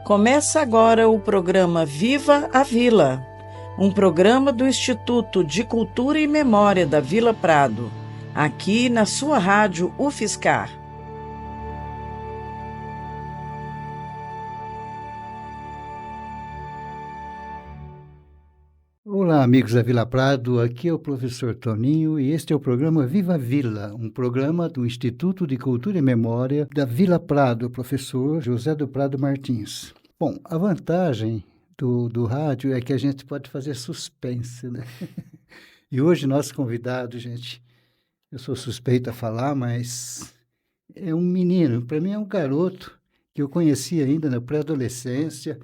Começa agora o programa Viva a Vila, um programa do Instituto de Cultura e Memória da Vila Prado, aqui na sua rádio UFSCar. Olá, amigos da Vila Prado, aqui é o professor Toninho e este é o programa Viva a Vila, um programa do Instituto de Cultura e Memória da Vila Prado, professor José do Prado Martins. Bom, a vantagem do rádio é que a gente pode fazer suspense, né? E hoje nosso convidado, gente, eu sou suspeito a falar, mas é um menino, para mim é um garoto que eu conheci ainda na pré-adolescência,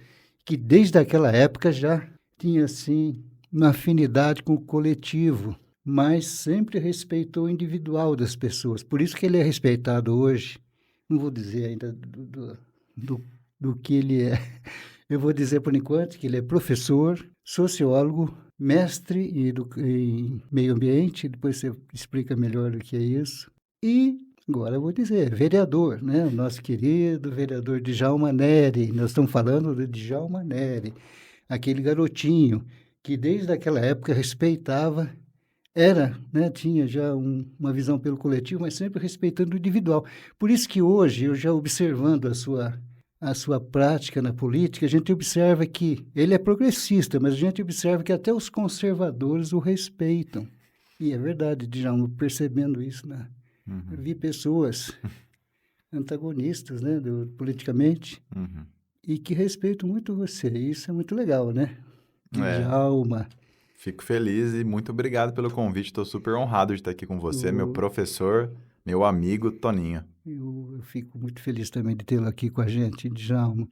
que desde aquela época já tinha, assim, uma afinidade com o coletivo, mas sempre respeitou o individual das pessoas. Por isso que ele é respeitado hoje. Não vou dizer ainda do que ele é. Eu vou dizer, por enquanto, que ele é professor, sociólogo, mestre em meio ambiente, depois você explica melhor o que é isso. E, agora eu vou dizer, vereador, né? O nosso querido vereador Djalma Nery. Nós estamos falando de Djalma Nery, aquele garotinho que desde aquela época respeitava, né, tinha já uma visão pelo coletivo, mas sempre respeitando o individual. Por isso que hoje, eu já observando a sua prática na política, a gente observa que ele é progressista, mas a gente observa que até os conservadores o respeitam. E é verdade, Djalma, percebendo isso, né? Eu vi pessoas antagonistas, né, politicamente, e que respeitam muito você. Isso é muito legal, né? Djalma. Fico feliz e muito obrigado pelo convite. Estou super honrado de estar aqui com você, meu professor, meu amigo Toninho. Eu fico muito feliz também de tê-lo aqui com a gente, Djalma.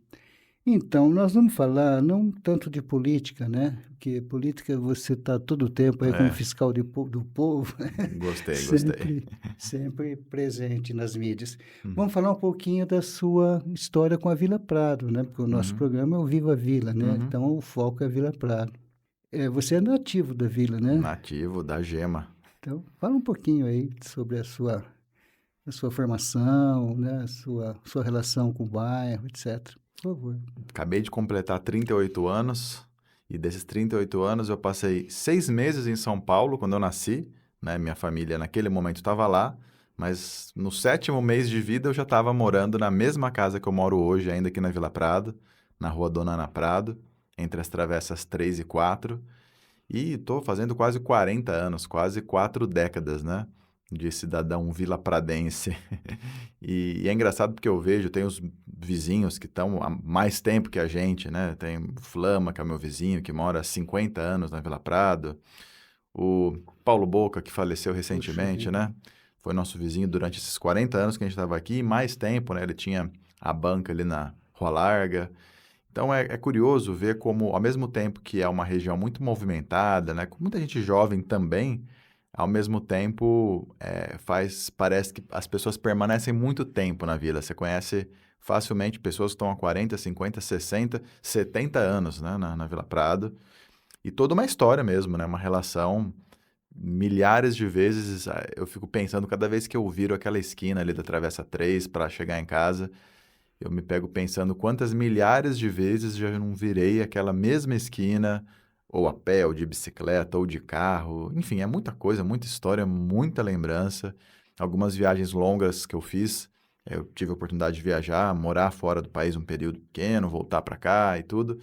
Então, nós vamos falar não tanto de política, né? Porque política você está todo o tempo aí como fiscal do povo. Gostei. Sempre presente nas mídias. Vamos falar um pouquinho da sua história com a Vila Prado, né? Porque o nosso programa é o Viva a Vila, né? Então, o foco é a Vila Prado. Você é nativo da vila, né? Nativo da Gema. Então, fala um pouquinho aí sobre a sua formação, né? A sua relação com o bairro, etc. Por favor. Acabei de completar 38 anos e desses 38 anos eu passei 6 meses em São Paulo quando eu nasci, né? Minha família naquele momento estava lá, mas no 7º mês de vida eu já estava morando na mesma casa que eu moro hoje, ainda aqui na Vila Prado, na rua Dona Ana Prado, entre as travessas 3 e 4, e estou fazendo quase 40 anos, quase 4 décadas, né? De cidadão vilapradense. E é engraçado porque eu vejo, tem os vizinhos que estão há mais tempo que a gente, né? Tem o Flama, que é meu vizinho, que mora há 50 anos na Vila Prado. O Paulo Boca, que faleceu recentemente, né? Foi nosso vizinho durante esses 40 anos que a gente estava aqui, e mais tempo, né? Ele tinha a banca ali na Rua Larga. Então é curioso ver como, ao mesmo tempo que é uma região muito movimentada, né? Com muita gente jovem também, ao mesmo tempo, parece que as pessoas permanecem muito tempo na vila. Você conhece facilmente pessoas que estão há 40, 50, 60, 70 anos, né, na Vila Prado. E toda uma história mesmo, né? Uma relação, milhares de vezes. Eu fico pensando, cada vez que eu viro aquela esquina ali da Travessa 3 para chegar em casa, eu me pego pensando quantas milhares de vezes já não virei aquela mesma esquina, ou a pé, ou de bicicleta, ou de carro. Enfim, é muita coisa, muita história, muita lembrança. Algumas viagens longas que eu fiz, eu tive a oportunidade de viajar, morar fora do país um período pequeno, voltar para cá e tudo.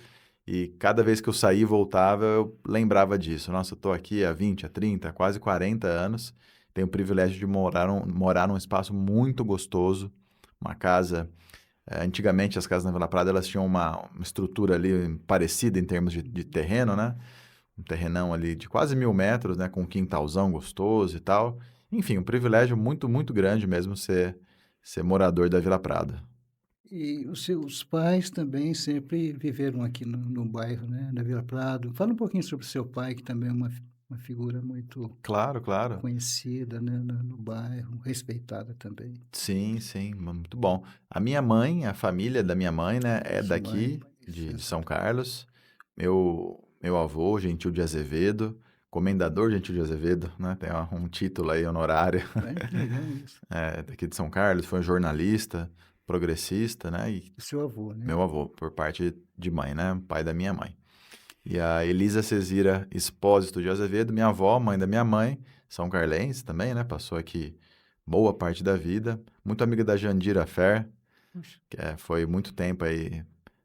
E cada vez que eu saía e voltava, eu lembrava disso. Nossa, eu estou aqui há 20, há 30, quase 40 anos. Tenho o privilégio de morar num espaço muito gostoso, uma casa... Antigamente, as casas na Vila Prado, elas tinham uma estrutura ali parecida em termos de terreno, né? Um terrenão ali de quase 1.000 metros, né? Com um quintalzão gostoso e tal. Enfim, um privilégio muito, muito grande mesmo ser morador da Vila Prado. E os seus pais também sempre viveram aqui no bairro, né? Na Vila Prado. Fala um pouquinho sobre o seu pai, que também é uma figura muito Claro. conhecida, né? No bairro, respeitada também. Sim, muito bom. A minha mãe, a família da minha mãe, né? É Sua daqui, mãe, de São Carlos. Meu avô, Gentil de Azevedo, Comendador Gentil de Azevedo, né? Tem um título aí honorário. Que legal isso. Daqui de São Carlos, foi um jornalista, progressista, né? E O seu avô, né? meu avô, por parte de mãe, né? Pai da minha mãe. E a Elisa Cesira Expósito de Azevedo, minha avó, mãe da minha mãe, são carlense também, né? Passou aqui boa parte da vida. Muito amiga da Jandira Fer, Puxa, que foi muito tempo aí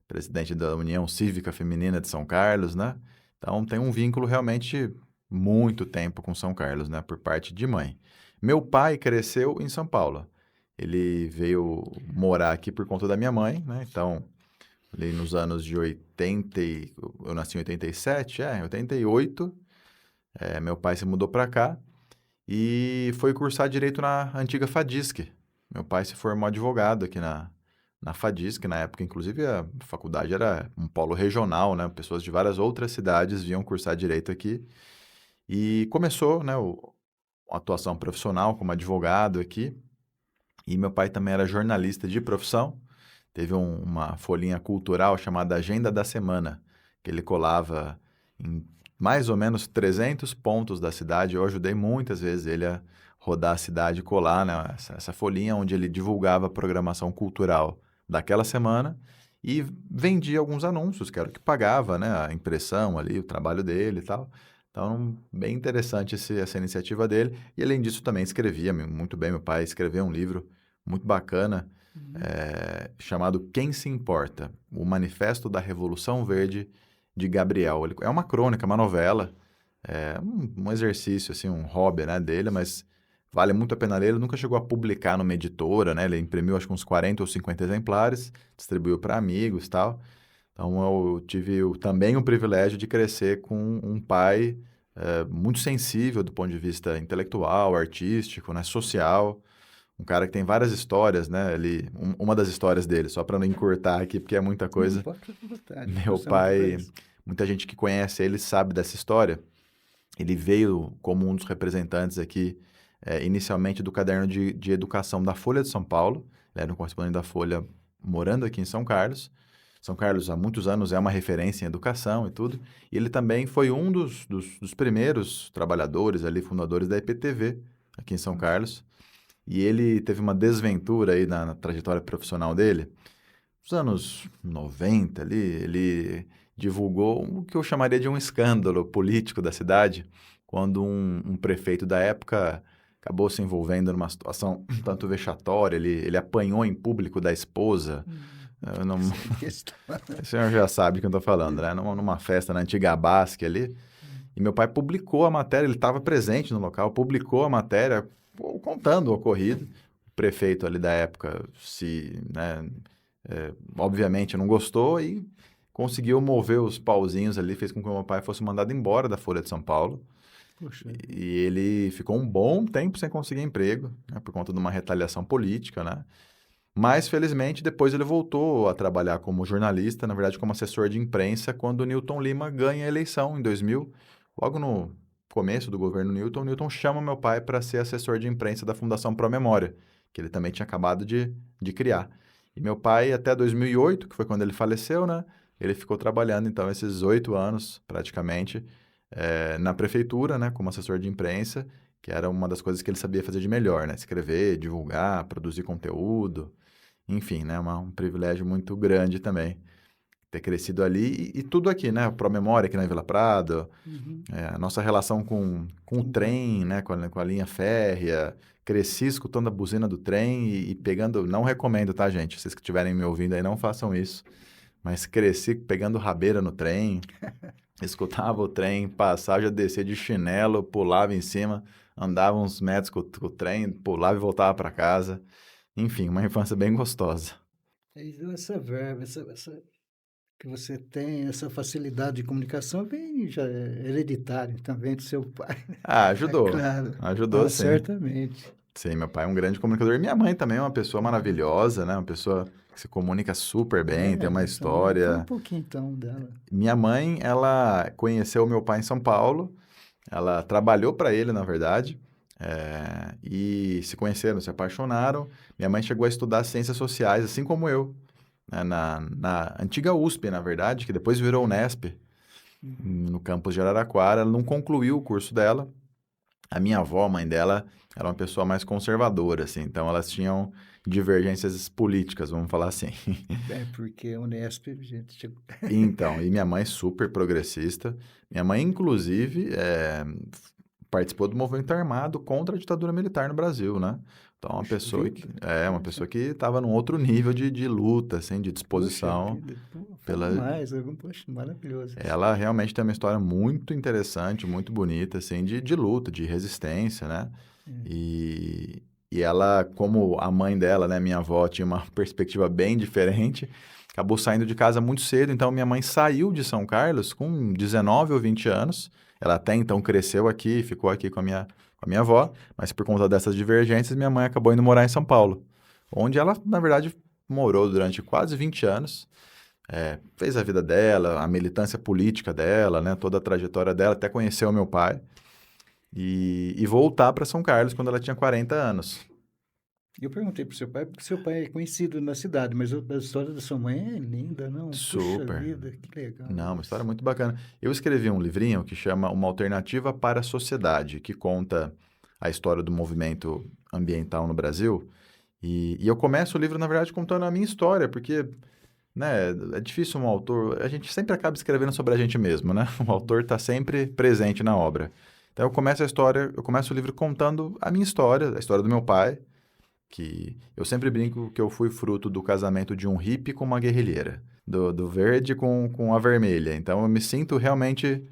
presidente da União Cívica Feminina de São Carlos, né? Então tem um vínculo realmente muito tempo com São Carlos, né? Por parte de mãe. Meu pai cresceu em São Paulo. Ele veio morar aqui por conta da minha mãe, né? Então, ali nos anos de 80, eu nasci em 87, em 88, meu pai se mudou para cá e foi cursar direito na antiga FADISC. Meu pai se formou advogado aqui na FADISC, na época, inclusive, a faculdade era um polo regional, né? Pessoas de várias outras cidades vinham cursar direito aqui. E começou, né, a atuação profissional como advogado aqui. E meu pai também era jornalista de profissão. Teve uma folhinha cultural chamada Agenda da Semana, que ele colava em mais ou menos 300 pontos da cidade. Eu ajudei muitas vezes ele a rodar a cidade e colar, né, essa folhinha onde ele divulgava a programação cultural daquela semana e vendia alguns anúncios, que era o que pagava, né, a impressão ali, o trabalho dele e tal. Então, bem interessante essa iniciativa dele. E, além disso, também escrevia muito bem. Meu pai escreveu um livro muito bacana, chamado Quem se Importa? O Manifesto da Revolução Verde de Gabriel. É uma crônica, uma novela, um exercício, assim, um hobby, né, dele, mas vale muito a pena ler. Ele nunca chegou a publicar numa editora, né? Ele imprimiu, acho que uns 40 ou 50 exemplares, distribuiu para amigos e tal. Então, eu tive também o privilégio de crescer com um pai muito sensível do ponto de vista intelectual, artístico, né, social. Um cara que tem várias histórias, né? Uma das histórias dele, só para não encurtar aqui, porque é muita coisa. Pode ficar à vontade, Meu pai, muita gente que conhece ele sabe dessa história. Ele veio como um dos representantes aqui, inicialmente do caderno de educação da Folha de São Paulo. Ele era um correspondente da Folha morando aqui em São Carlos. São Carlos, há muitos anos, é uma referência em educação e tudo. E ele também foi um dos primeiros trabalhadores ali, fundadores da IPTV, aqui em São Carlos. E ele teve uma desventura aí na trajetória profissional dele. Nos anos 90 ali, ele divulgou o que eu chamaria de um escândalo político da cidade, quando um prefeito da época acabou se envolvendo numa situação um tanto vexatória. Ele apanhou em público da esposa. O senhor já sabe o que eu estou falando, né? Numa festa na antiga Basque ali. E meu pai publicou a matéria, ele estava presente no local, publicou a matéria contando o ocorrido. O prefeito ali da época obviamente não gostou e conseguiu mover os pauzinhos ali, fez com que o meu pai fosse mandado embora da Folha de São Paulo. Poxa. E ele ficou um bom tempo sem conseguir emprego, né, por conta de uma retaliação política, né? Mas, felizmente, depois ele voltou a trabalhar como jornalista, na verdade como assessor de imprensa, quando o Newton Lima ganha a eleição em 2000. Logo no começo do governo Newton, o Newton chama meu pai para ser assessor de imprensa da Fundação Pro Memória, que ele também tinha acabado de criar. E meu pai, até 2008, que foi quando ele faleceu, né? Ele ficou trabalhando, então, esses 8 anos, praticamente, na prefeitura, né? Como assessor de imprensa, que era uma das coisas que ele sabia fazer de melhor, né? Escrever, divulgar, produzir conteúdo, enfim, né? Um privilégio muito grande também ter crescido ali e tudo aqui, né? Pro Memória aqui na Vila Prado, a nossa relação com o trem, né? Com a linha férrea, cresci escutando a buzina do trem e pegando, não recomendo, tá, gente? Vocês que estiverem me ouvindo aí, não façam isso, mas cresci pegando rabeira no trem, escutava o trem passar, já descia de chinelo, pulava em cima, andava uns metros com o trem, pulava e voltava para casa. Enfim, uma infância bem gostosa. Essa verba, essa que você tem, essa facilidade de comunicação, vem já hereditário também do seu pai. Ajudou. Claro. Ajudou, sim. Certamente. Sim, meu pai é um grande comunicador. E minha mãe também é uma pessoa maravilhosa, né? Uma pessoa que se comunica super bem, tem uma história. Fala um pouquinho, então, dela. Minha mãe, ela conheceu meu pai em São Paulo. Ela trabalhou para ele, na verdade. E se conheceram, se apaixonaram. Minha mãe chegou a estudar ciências sociais, assim como eu, né, na antiga USP, na verdade, que depois virou Unesp. no campus de Araraquara. Ela não concluiu o curso dela. A minha avó, mãe dela, era uma pessoa mais conservadora, assim. Então, elas tinham divergências políticas, vamos falar assim. Porque a Unesp, gente... Então, e minha mãe super progressista. Minha mãe, inclusive, participou do movimento armado contra a ditadura militar no Brasil, né? Então, uma pessoa que estava num outro nível de luta, assim, de disposição. Poxa, maravilhoso. Ela realmente tem uma história muito interessante, muito bonita, assim, de luta, de resistência, né? E ela, como a mãe dela, né, minha avó, tinha uma perspectiva bem diferente, acabou saindo de casa muito cedo. Então, minha mãe saiu de São Carlos com 19 ou 20 anos. Ela até então cresceu aqui, ficou aqui com a minha avó, mas por conta dessas divergências, minha mãe acabou indo morar em São Paulo, onde ela, na verdade, morou durante quase 20 anos. Fez a vida dela, a militância política dela, né, toda a trajetória dela, até conheceu o meu pai, e voltar para São Carlos quando ela tinha 40 anos. Eu perguntei para o seu pai, porque seu pai é conhecido na cidade, mas a história da sua mãe é linda, não? Super. Puxa vida, que legal. Não, uma história muito bacana. Eu escrevi um livrinho que chama Uma Alternativa para a Sociedade, que conta a história do movimento ambiental no Brasil. E eu começo o livro, na verdade, contando a minha história, porque, né, é difícil um autor... A gente sempre acaba escrevendo sobre a gente mesmo, né? O autor está sempre presente na obra. Então, eu começo o livro contando a minha história, a história do meu pai, que eu sempre brinco que eu fui fruto do casamento de um hippie com uma guerrilheira, do verde com a vermelha. Então, eu me sinto realmente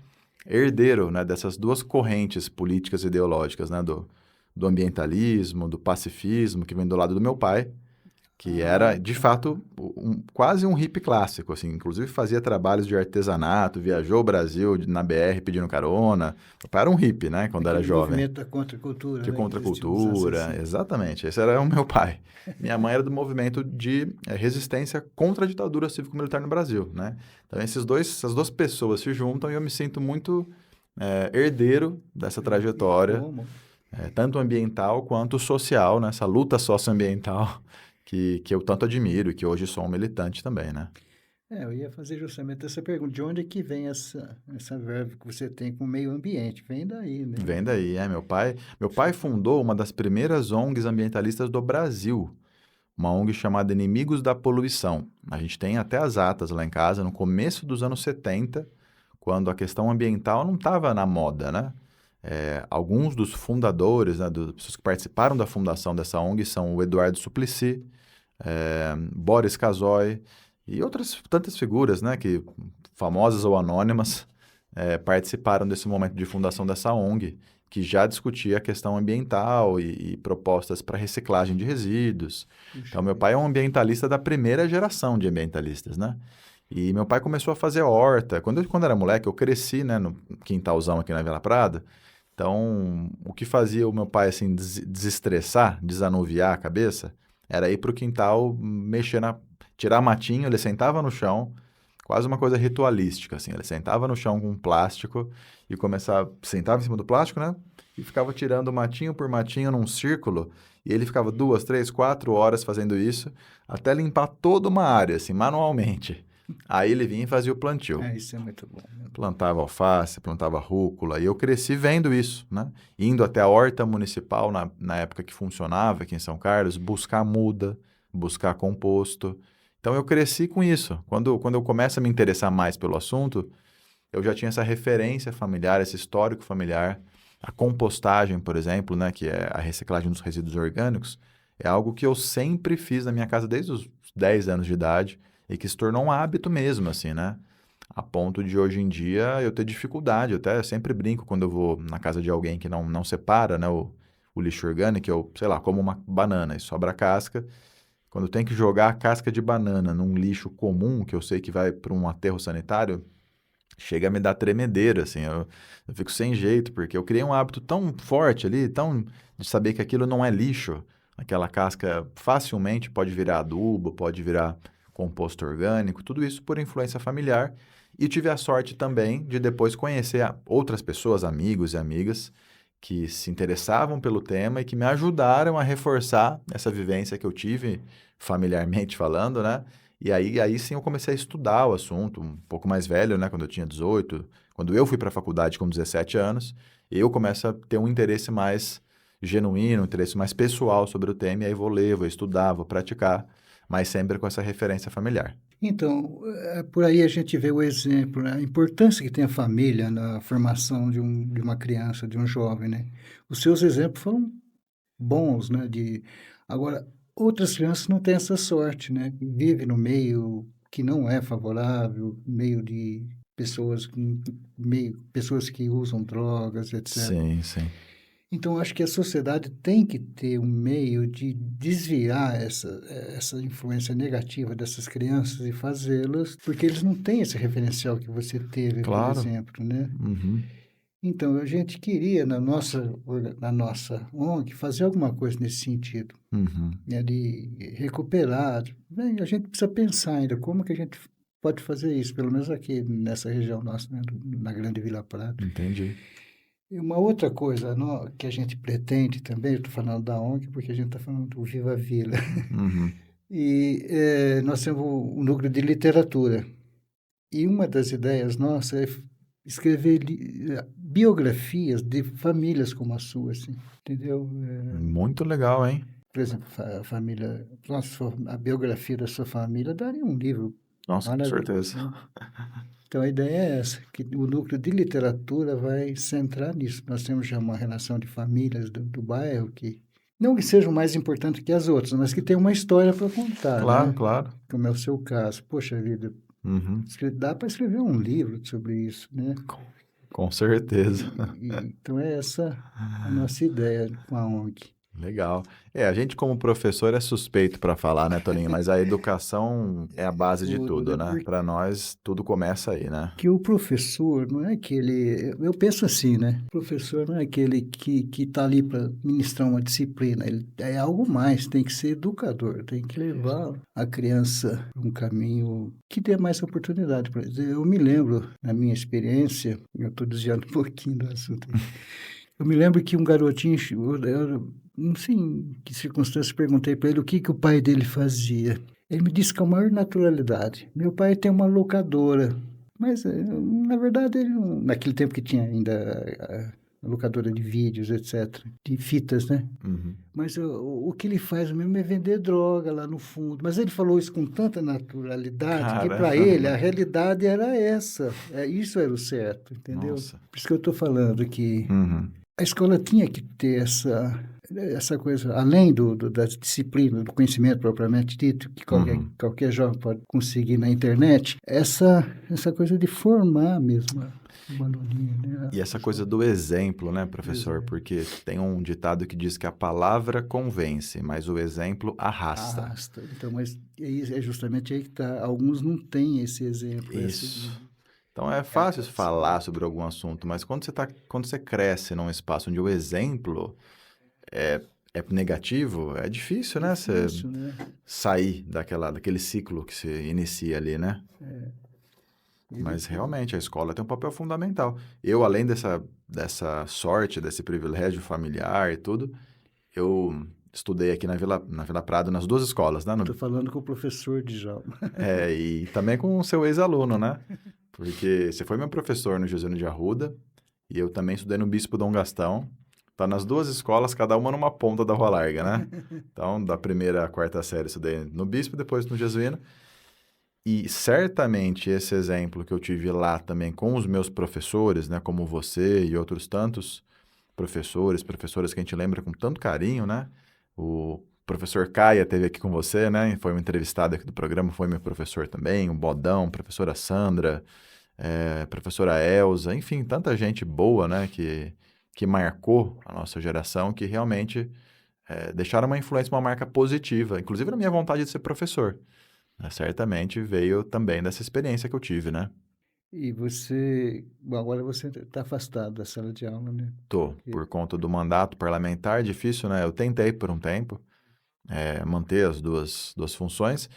herdeiro, né, dessas duas correntes políticas e ideológicas, né, do ambientalismo, do pacifismo, que vem do lado do meu pai, que era, de fato, quase um hippie clássico, assim. Inclusive fazia trabalhos de artesanato, viajou o Brasil na BR pedindo carona. Meu pai era um hippie, né, quando era jovem. Movimento da contracultura. De né, contracultura, exatamente. Esse era o meu pai. Minha mãe era do movimento de resistência contra a ditadura cívico-militar no Brasil, né? Então, essas duas pessoas se juntam e eu me sinto muito herdeiro dessa trajetória, tanto ambiental quanto social, né? Essa luta socioambiental que eu tanto admiro e que hoje sou um militante também, né? Eu ia fazer justamente essa pergunta. De onde é que vem essa verve que você tem com o meio ambiente? Vem daí, né? Vem daí, Meu pai fundou uma das primeiras ONGs ambientalistas do Brasil, uma ONG chamada Inimigos da Poluição. A gente tem até as atas lá em casa, no começo dos anos 70, quando a questão ambiental não estava na moda, né? Alguns dos fundadores, né, das pessoas que participaram da fundação dessa ONG são o Eduardo Suplicy, Boris Casoy e outras tantas figuras, né, que, famosas ou anônimas, participaram desse momento de fundação dessa ONG, que já discutia a questão ambiental e propostas para reciclagem de resíduos. Então, meu pai é um ambientalista da primeira geração de ambientalistas, né? E meu pai começou a fazer horta. Quando eu era moleque, eu cresci, né, no quintalzão aqui na Vila Prado. Então, o que fazia o meu pai, assim, desestressar, desanuviar a cabeça, era ir para o quintal, tirar matinho, ele sentava no chão, quase uma coisa ritualística, assim. Ele sentava no chão com um plástico e sentava em cima do plástico, né? E ficava tirando matinho por matinho num círculo. E ele ficava 2, 3, 4 horas fazendo isso, até limpar toda uma área, assim, manualmente. Aí ele vinha e fazia o plantio. Isso é muito bom. Plantava alface, plantava rúcula, e eu cresci vendo isso, né? Indo até a horta municipal, na época que funcionava aqui em São Carlos, buscar muda, buscar composto. Então, eu cresci com isso. Quando eu começo a me interessar mais pelo assunto, eu já tinha essa referência familiar, esse histórico familiar. A compostagem, por exemplo, né, que é a reciclagem dos resíduos orgânicos, é algo que eu sempre fiz na minha casa desde os 10 anos de idade e que se tornou um hábito mesmo, assim, né? A ponto de hoje em dia eu ter dificuldade. Eu até sempre brinco quando eu vou na casa de alguém que não separa, né, o lixo orgânico, eu, sei lá, como uma banana e sobra a casca. Quando tem que jogar a casca de banana num lixo comum, que eu sei que vai para um aterro sanitário, chega a me dar tremedeira, assim, eu fico sem jeito, porque eu criei um hábito tão forte ali, de saber que aquilo não é lixo. Aquela casca facilmente pode virar adubo, pode virar composto orgânico, tudo isso por influência familiar. E tive a sorte também de depois conhecer outras pessoas, amigos e amigas, que se interessavam pelo tema e que me ajudaram a reforçar essa vivência que eu tive, familiarmente falando, né? E aí sim eu comecei a estudar o assunto, um pouco mais velho, né? Quando eu tinha 18, Quando eu fui para a faculdade com 17 anos, eu começo a ter um interesse mais genuíno, um interesse mais pessoal sobre o tema, e aí vou ler, vou estudar, vou praticar, mas sempre com essa referência familiar. Então, por aí a gente vê o exemplo, né? A importância que tem a família na formação de uma criança, de um jovem, né? Os seus exemplos foram bons, né? Agora, outras crianças não têm essa sorte, né? Vivem no meio que não é favorável, meio de pessoas que usam drogas, etc. Sim, sim. Então, acho que a sociedade tem que ter um meio de desviar essa influência negativa dessas crianças e fazê-las, porque eles não têm esse referencial que você teve, por Claro. exemplo, né? Uhum. Então, a gente queria, na nossa ONG, fazer alguma coisa nesse sentido, Uhum. né? De recuperar. Bem, a gente precisa pensar ainda como que a gente pode fazer isso, pelo menos aqui nessa região nossa, né? Na Grande Vila Prado. Entendi. E uma outra coisa que a gente pretende também, eu estou falando da ONG porque a gente está falando do Viva a Vila, Uhum. e nós temos um núcleo de literatura. E uma das ideias nossas é escrever biografias de famílias como a sua, assim, entendeu? Muito legal, hein? Por exemplo, a família, a biografia da sua família daria um livro Nossa, com maravilhoso, certeza. né? Então, a ideia é essa, que o núcleo de literatura vai centrar nisso. Nós temos já uma relação de famílias do bairro que, não que sejam mais importantes que as outras, mas que tem uma história para contar, Claro, né? claro. Como é o seu caso. Poxa vida, Uhum. dá para escrever um livro sobre isso, né? Com certeza. Então, é essa a nossa ideia com a ONG. Legal. A gente como professor é suspeito para falar, né, Toninho? Mas a educação é a base de tudo, né? Para nós, tudo começa aí, né? Que o professor não é aquele... Eu penso assim, né? O professor não é aquele que está ali para ministrar uma disciplina. Ele é algo mais, tem que ser educador, tem que levar a criança para um caminho que dê mais oportunidade para eles. Eu me lembro, na minha experiência, eu estou desviando um pouquinho do assunto aí. Eu me lembro que um garotinho, eu não sei em que circunstância, perguntei para ele o que o pai dele fazia. Ele me disse com a maior naturalidade: meu pai tem uma locadora. Mas, na verdade, ele naquele tempo que tinha ainda a locadora de vídeos, etc., de fitas, né? Uhum. Mas o que ele faz mesmo é vender droga lá no fundo. Mas ele falou isso com tanta naturalidade que, para ele, a realidade era essa. Isso era o certo, entendeu? Nossa. Por isso que eu estou falando que Uhum. a escola tinha que ter essa coisa, além da disciplina, do conhecimento propriamente dito, que qualquer jovem pode conseguir na internet, essa coisa de formar mesmo o aluninho, né? E essa coisa do exemplo, né, professor? Porque tem um ditado que diz que a palavra convence, mas o exemplo arrasta. Então, mas é justamente aí que está. Alguns não têm esse exemplo. Isso. Então é fácil falar sobre algum assunto, mas quando você cresce num espaço onde o exemplo é negativo, é difícil, né? Você sair daquele ciclo que se inicia ali, né? Mas realmente a escola tem um papel fundamental. Eu, além dessa sorte, desse privilégio familiar e tudo, eu estudei aqui na Vila Prado, nas duas escolas, né? Estou falando com o professor Djalma. E também com o seu ex-aluno, né? Porque você foi meu professor no Jesuíno de Arruda e eu também estudei no Bispo Dom Gastão. Tá nas duas escolas, cada uma numa ponta da Rua Larga, né? Então, da primeira à quarta série, estudei no Bispo, depois no Jesuíno. E certamente esse exemplo que eu tive lá também com os meus professores, né? Como você e outros tantos professoras que a gente lembra com tanto carinho, né? O professor Caia esteve aqui com você, né? Foi um entrevistado aqui do programa, foi meu professor também. O Bodão, professora Sandra, professora Elza, enfim, tanta gente boa, né? Que marcou a nossa geração, que realmente deixaram uma influência, uma marca positiva, inclusive na minha vontade de ser professor. Certamente veio também dessa experiência que eu tive, né? E agora você está afastado da sala de aula, né? Tô, por conta do mandato parlamentar, difícil, né? Eu tentei por um tempo manter as duas funções,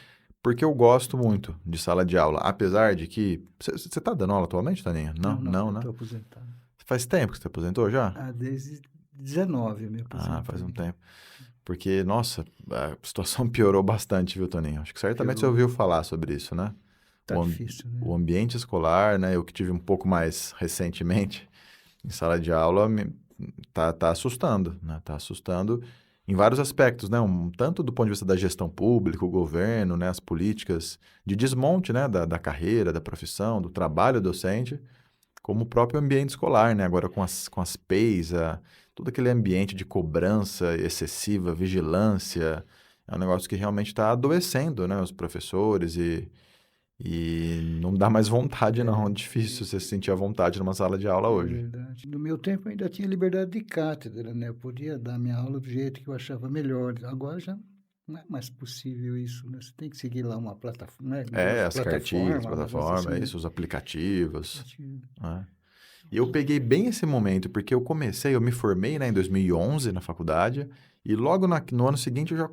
porque eu gosto muito de sala de aula, apesar de que... Você está dando aula atualmente, Toninho? Não, né? Estou aposentado. Faz tempo que você aposentou já? Desde 19 eu me aposentei. Faz um tempo. Porque, nossa, a situação piorou bastante, viu, Toninho? Acho que certamente você ouviu falar sobre isso, né? Tá difícil, né? O ambiente escolar, né? Eu que tive um pouco mais recentemente em sala de aula, tá assustando, né? Tá assustando em vários aspectos, né? Tanto do ponto de vista da gestão pública, o governo, né? As políticas de desmonte, né? Da carreira, da profissão, do trabalho docente, como o próprio ambiente escolar, né? Agora com as PEIs, todo aquele ambiente de cobrança excessiva, vigilância, é um negócio que realmente está adoecendo, né? Os professores e não dá mais vontade, não. É difícil você sentir a vontade numa sala de aula hoje. É verdade. No meu tempo, eu ainda tinha liberdade de cátedra, né? Eu podia dar minha aula do jeito que eu achava melhor. Agora já não é mais possível isso, né? Você tem que seguir lá uma plataforma, né? As cartilhas, plataforma, assim, isso, os aplicativos. Né? E eu peguei bem esse momento, porque eu me formei, né, em 2011 na faculdade, e logo no ano seguinte eu já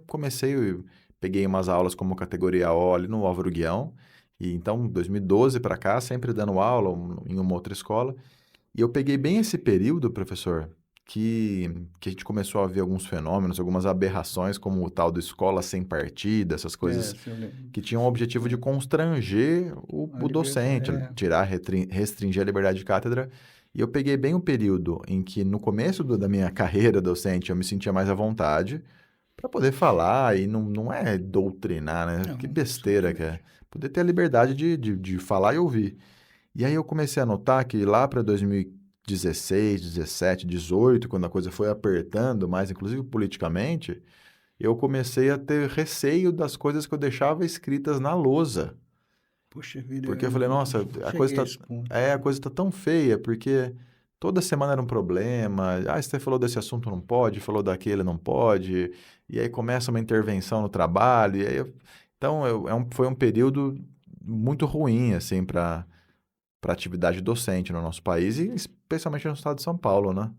peguei umas aulas como categoria O ali no Álvaro Guião, e então 2012 para cá, sempre dando aula em uma outra escola, e eu peguei bem esse período, professor, que a gente começou a ver alguns fenômenos, algumas aberrações, como o tal do escola sem partida, essas coisas que tinham o objetivo de constranger o docente, restringir a liberdade de cátedra. E eu peguei bem o período em que, no começo da minha carreira docente, eu me sentia mais à vontade para poder falar, e não é doutrinar, né? Não, Que besteira que é. Poder ter a liberdade de falar e ouvir. E aí eu comecei a notar que lá para 2016, 17, 18, quando a coisa foi apertando mais, inclusive politicamente, eu comecei a ter receio das coisas que eu deixava escritas na lousa. Puxa vida. Porque eu falei, nossa, a coisa tá tão feia, porque toda semana era um problema. Você falou desse assunto, não pode, falou daquele, não pode. E aí começa uma intervenção no trabalho. E aí foi um período muito ruim, assim, para atividade docente no nosso país e especialmente no estado de São Paulo, né?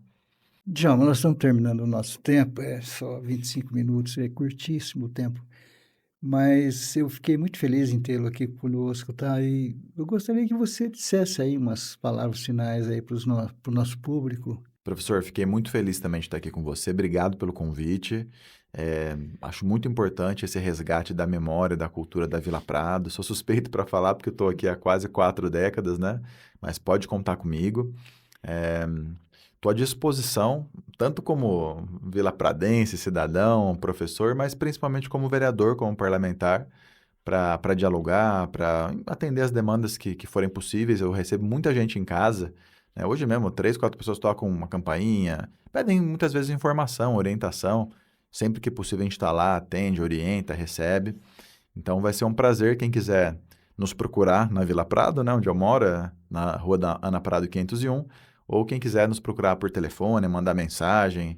Djalma, nós estamos terminando o nosso tempo, é só 25 minutos, é curtíssimo o tempo, mas eu fiquei muito feliz em tê-lo aqui conosco, tá? E eu gostaria que você dissesse aí umas palavras finais aí para o nosso público. Professor, fiquei muito feliz também de estar aqui com você, obrigado pelo convite. Acho muito importante esse resgate da memória, da cultura da Vila Prado. Sou suspeito para falar porque eu estou aqui há quase 4 décadas, né? Mas pode contar comigo. Estou à disposição, tanto como vilapradense, cidadão, professor, mas principalmente como vereador, como parlamentar, para dialogar, para atender as demandas que forem possíveis. Eu recebo muita gente em casa, né? Hoje mesmo, 3, 4 pessoas tocam uma campainha, pedem muitas vezes informação, orientação. Sempre que possível a gente está lá, atende, orienta, recebe. Então vai ser um prazer quem quiser nos procurar na Vila Prado, né, onde eu moro, na rua da Ana Prado 501, ou quem quiser nos procurar por telefone, mandar mensagem,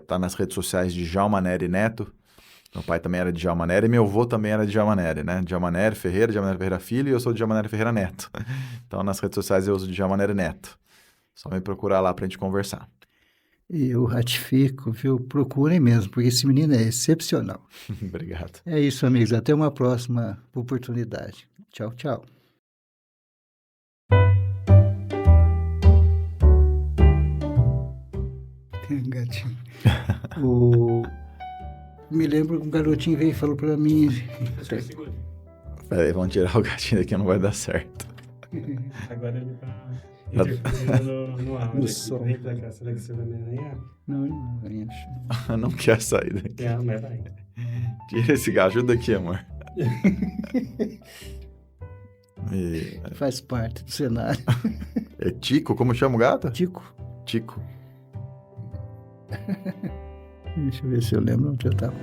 tá nas redes sociais de Djalma Neri Neto. Meu pai também era de Djalma Neri e meu avô também era de Djalma Neri, né? Djalma Neri Ferreira, Djalma Neri Ferreira Filho, e eu sou de Djalma Neri Ferreira Neto. Então nas redes sociais eu uso de Djalma Neri Neto. Só me procurar lá para a gente conversar. E eu ratifico, viu? Procurem mesmo, porque esse menino é excepcional. Obrigado. É isso, amigos. Até uma próxima oportunidade. Tchau, tchau. Gatinho. Me lembro que um garotinho veio e falou para mim... Peraí, vamos tirar o gatinho daqui, não vai dar certo. Agora ele tá... interferindo no áudio. No som. Vem pra cá, será que você vai me arranhar? Não, acho. Não quer sair daqui. Mas vai. Tira esse gato, ajuda aqui, amor. Faz parte do cenário. É Tico? Como chama o gato? Tico. Tico. Deixa eu ver se eu lembro onde eu estava.